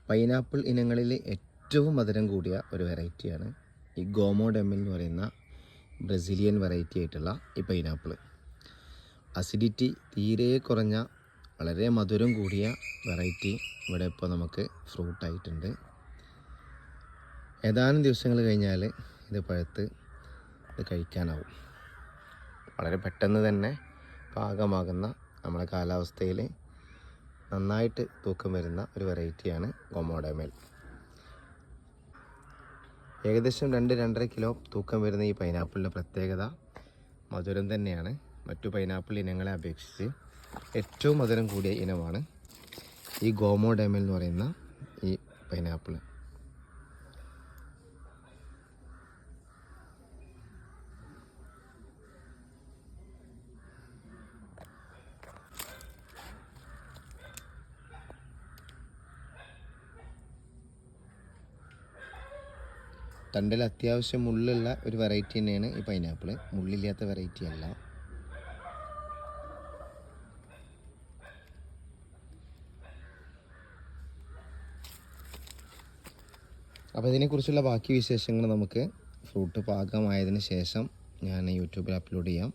Pineapple ഇനങ്ങളിൽ ഏറ്റവും മധുരം കൂടിയ ഒരു വെറൈറ്റിയാണ് ഈ ഗോമോ ഡെമിൽ എന്ന് പറയുന്ന ബ്രസീലിയൻ വെറൈറ്റി ആയിട്ടുള്ള ഈ പൈനാപ്പിൾ. അസിഡിറ്റി തീരെ കുറഞ്ഞ വളരെ മധുരം കൂടിയ വെറൈറ്റി ഇവിടെ ഇപ്പോൾ നമുക്ക് ഫ്രൂട്ടായിട്ടുണ്ട്. ഏതാനും ദിവസങ്ങൾ കഴിഞ്ഞാൽ ഇത് പഴുത്ത് ഇത് കഴിക്കാനാവും. വളരെ പെട്ടെന്ന് തന്നെ പാകമാകുന്ന നമ്മുടെ കാലാവസ്ഥയിൽ നന്നായിട്ട് തൂക്കം വരുന്ന ഒരു വെറൈറ്റിയാണ് ഗോമോ ഡെമിൽ. ഏകദേശം 2-2.5 കിലോ തൂക്കം വരുന്ന ഈ പൈനാപ്പിളിൻ്റെ പ്രത്യേകത മധുരം തന്നെയാണ്. മറ്റു പൈനാപ്പിൾ ഇനങ്ങളെ അപേക്ഷിച്ച് ഏറ്റവും മധുരം കൂടിയ ഇനമാണ് ഈ ഗോമോ ഡെമിൽ എന്ന് പറയുന്ന ഈ പൈനാപ്പിൾ. തണ്ടിൽ അത്യാവശ്യം മുള്ളുള്ള ഒരു വെറൈറ്റി തന്നെയാണ് ഈ പൈനാപ്പിൾ. മുള്ളില്ലാത്ത വെറൈറ്റി അല്ല. അപ്പോൾ ഇതിനെക്കുറിച്ചുള്ള ബാക്കി വിശേഷങ്ങൾ നമുക്ക് ഫ്രൂട്ട് പാകമായതിന് ശേഷം ഞാൻ യൂട്യൂബിൽ അപ്ലോഡ് ചെയ്യാം.